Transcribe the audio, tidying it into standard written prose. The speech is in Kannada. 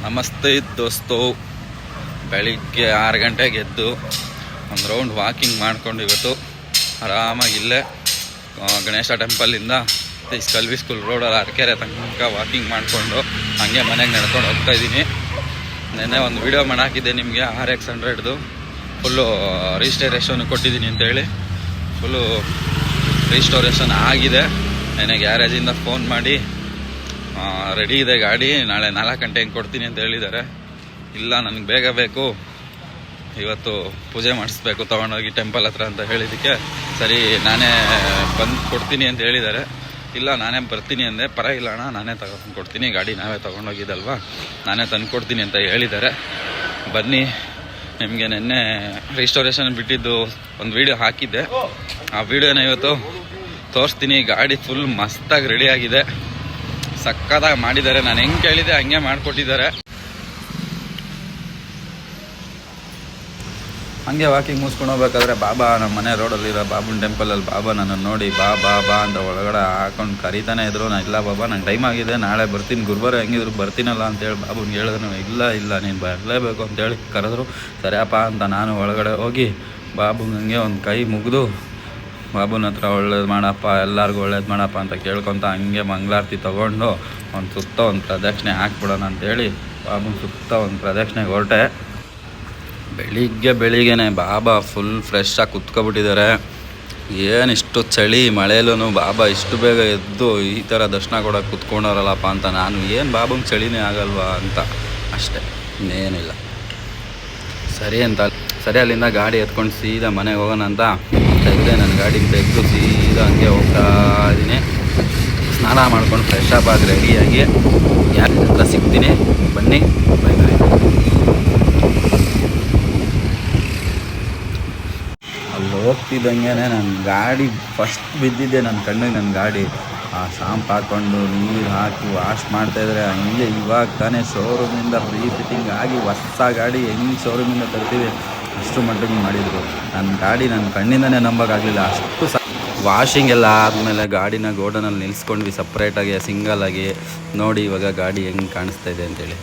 ನಮಸ್ತೆ ದೋಸ್ತು. ಬೆಳಿಗ್ಗೆ 6 ಗಂಟೆಗೆ ಎದ್ದು ಒಂದು ರೌಂಡ್ ವಾಕಿಂಗ್ ಮಾಡ್ಕೊಂಡು ಇವತ್ತು ಆರಾಮಾಗಿ ಇಲ್ಲೇ ಗಣೇಶ ಟೆಂಪಲಿಂದ ಕಲ್ವಿ ಸ್ಕೂಲ್ ರೋಡಲ್ಲಿ ಅರಕೆರೆ ತನಕ ವಾಕಿಂಗ್ ಮಾಡಿಕೊಂಡು ಹಂಗೆ ಮನೆಗೆ ನಡ್ಕೊಂಡು ಹೋಗ್ತಾ ಇದ್ದೀನಿ. ನೆನ್ನೆ ಒಂದು ವಿಡಿಯೋ ಮಾಡಾಕಿದ್ದೆ ನಿಮಗೆ RX100ದು ಫುಲ್ಲು ರಿಜಿಸ್ಟ್ರೇಷನ್ ಕೊಟ್ಟಿದ್ದೀನಿ ಅಂತೇಳಿ. ಫುಲ್ಲು ರಿಜಿಸ್ಟ್ರೇಷನ್ ಆಗಿದೆ. ನೆನ್ನೆ ಗ್ಯಾರೇಜಿಂದ ಫೋನ್ ಮಾಡಿ ರೆಡಿ ಇದೆ ಗಾಡಿ, ನಾಳೆ 4 ಗಂಟೆಗೆ ಕೊಡ್ತೀನಿ ಅಂತ ಹೇಳಿದ್ದಾರೆ. ಇಲ್ಲ ನನಗೆ ಬೇಗ ಬೇಕು, ಇವತ್ತು ಪೂಜೆ ಮಾಡಿಸ್ಬೇಕು ತೊಗೊಂಡೋಗಿ ಟೆಂಪಲ್ ಹತ್ರ ಅಂತ ಹೇಳಿದ್ದಕ್ಕೆ ಸರಿ ನಾನೇ ಬಂದು ಕೊಡ್ತೀನಿ ಅಂತ ಹೇಳಿದ್ದಾರೆ. ಇಲ್ಲ ನಾನೇ ಬರ್ತೀನಿ ಅಂದೆ. ಪರವಾಗಿಲ್ಲ ಅಣ್ಣ, ನಾನೇ ತಗೊಂಡು ಕೊಡ್ತೀನಿ, ಗಾಡಿ ನಾವೇ ತೊಗೊಂಡೋಗಿದ್ದಲ್ವ, ನಾನೇ ತಂದು ಕೊಡ್ತೀನಿ ಅಂತ ಹೇಳಿದ್ದಾರೆ. ಬನ್ನಿ, ನಿಮಗೆ ನೆನ್ನೆ ರಿಜಿಸ್ಟ್ರೇಷನ್ ಬಿಟ್ಟಿದ್ದು ಒಂದು ವಿಡಿಯೋ ಹಾಕಿದ್ದೆ, ಆ ವಿಡಿಯೋನ ಇವತ್ತು ತೋರಿಸ್ತೀನಿ. ಗಾಡಿ ಫುಲ್ ಮಸ್ತಾಗಿ ರೆಡಿಯಾಗಿದೆ, ಸಕ್ಕತ್ತಾಗಿ ಮಾಡಿದ್ದಾರೆ. ನಾನು ಹೆಂಗೆ ಕೇಳಿದೆ ಹಂಗೆ ಮಾಡಿಕೊಟ್ಟಿದ್ದಾರೆ. ಹಂಗೆ ವಾಕಿಂಗ್ ಮುಗಿಸ್ಕೊಂಡು ಹೋಗ್ಬೇಕಾದ್ರೆ ಬಾಬಾ ನಮ್ಮ ಮನೆ ರೋಡಲ್ಲಿರೋ ಬಾಬುನ ಟೆಂಪಲಲ್ಲಿ ಬಾಬಾ ನನ್ನನ್ನು ನೋಡಿ ಬಾ ಬಾ ಬಾ ಅಂತ ಒಳಗಡೆ ಹಾಕೊಂಡು ಕರೀತಾನೆ ಇದ್ರು. ನಾನು ಇಲ್ಲ ಬಾಬಾ ನಂಗೆ ಟೈಮ್ ಆಗಿದೆ, ನಾಳೆ ಬರ್ತೀನಿ, ಗುರುವಾರ ಹೆಂಗಿದ್ರು ಬರ್ತೀನಲ್ಲ ಅಂತೇಳಿ ಬಾಬುನಿಗೆ ಹೇಳಿದ್ರು. ಇಲ್ಲ ನೀನು ಬರಲೇಬೇಕು ಅಂತೇಳಿ ಕರೆದ್ರು. ಸರಿಯಪ್ಪ ಅಂತ ನಾನು ಒಳಗಡೆ ಹೋಗಿ ಬಾಬುಗೆ ಹಂಗೆ ಒಂದು ಕೈ ಮುಗಿದು ಬಾಬುನ ಹತ್ರ ಒಳ್ಳೇದು ಮಾಡಪ್ಪ, ಎಲ್ಲರಿಗೂ ಒಳ್ಳೇದು ಮಾಡಪ್ಪ ಅಂತ ಕೇಳ್ಕೊತ ಹಂಗೆ ಮಂಗಳಾರತಿ ತೊಗೊಂಡು ಒಂದು ಸುತ್ತ ಒಂದು ಪ್ರದಕ್ಷಿಣೆ ಹಾಕ್ಬಿಡೋಣ ಅಂತೇಳಿ ಬಾಬುನ ಸುತ್ತ ಒಂದು ಪ್ರದಕ್ಷಿಣೆಗೆ ಹೊರಟೆ. ಬೆಳಿಗ್ಗೆನೆ ಬಾಬಾ ಫುಲ್ ಫ್ರೆಶ್ ಆಗಿ ಕುತ್ಕೊಬಿಟ್ಟಿದ್ದಾರೆ. ಏನಿಷ್ಟು ಚಳಿ ಮಳೆಯಲ್ಲೂ ಬಾಬಾ ಇಷ್ಟು ಬೇಗ ಎದ್ದು ಈ ಥರ ದರ್ಶನ ಕೊಡೋಕೆ ಕುತ್ಕೊಂಡವ್ರಲ್ಲಪ್ಪ ಅಂತ ನಾನು, ಏನು ಬಾಬಂಗೆ ಚಳಿನೇ ಆಗಲ್ವಾ ಅಂತ ಅಷ್ಟೇ, ಇನ್ನೇನಿಲ್ಲ. ಸರಿ ಅಲ್ಲಿಂದ ಗಾಡಿ ಎತ್ಕೊಂಡು ಸೀದಾ ಮನೆಗೆ ಹೋಗೋಣ ಅಂತ ತೆಗೆದೆ. ನನ್ನ ಗಾಡಿಗೆ ತೆಗೆದು ಸೀದಾ ಹಂಗೆ ಹೋಗ್ತಾ ಇದ್ದೀನಿ. ಸ್ನಾನ ಮಾಡ್ಕೊಂಡು ಫ್ರೆಶ್ ಅಪ್ ಆಗಿ ರೆಡಿಯಾಗಿ ಯಾರ ಹತ್ರ ಸಿಗ್ತೀನಿ, ಬನ್ನಿ, ಬೈ ಬೈ. ಅಲ್ಲಿ ಹೋಗ್ತಿದ್ದಂಗೆ ನನ್ನ ಗಾಡಿ ಫಸ್ಟ್ ಬಿದ್ದಿದ್ದೆ ನನ್ನ ಕಣ್ಣಿಗೆ. ನನ್ನ ಗಾಡಿ ಆ ಶಾಂಪ್ ಹಾಕ್ಕೊಂಡು ನೀರು ಹಾಕಿ ವಾಶ್ ಮಾಡ್ತಾಯಿದ್ರೆ ಹಂಗೆ ಇವಾಗ ತಾನೇ ಶೋರೂಮಿಂದ ಫಿಟ್ಟಿಂಗ್ ಆಗಿ ಹೊಸ ಗಾಡಿ ಹೆಂಗೆ ಶೋರೂಮಿಂದ ತರ್ತೀವಿ ಅಷ್ಟು ಮಟ್ಟಿಗೆ ಮಾಡಿದರು. ನನ್ನ ಗಾಡಿ ನನ್ನ ಕಣ್ಣಿಂದನೇ ನಂಬೋಕ್ಕಾಗಲಿಲ್ಲ, ಅಷ್ಟು ವಾಷಿಂಗ್ ಎಲ್ಲ ಆದಮೇಲೆ ಗಾಡಿನ ಗೋಡನಲ್ಲಿ ನಿಲ್ಲಿಸ್ಕೊಂಡ್ವಿ ಸಪ್ರೇಟಾಗಿ, ಸಿಂಗಲಾಗಿ. ನೋಡಿ ಇವಾಗ ಗಾಡಿ ಹೆಂಗೆ ಕಾಣಿಸ್ತಾ ಇದೆ ಅಂತೇಳಿ.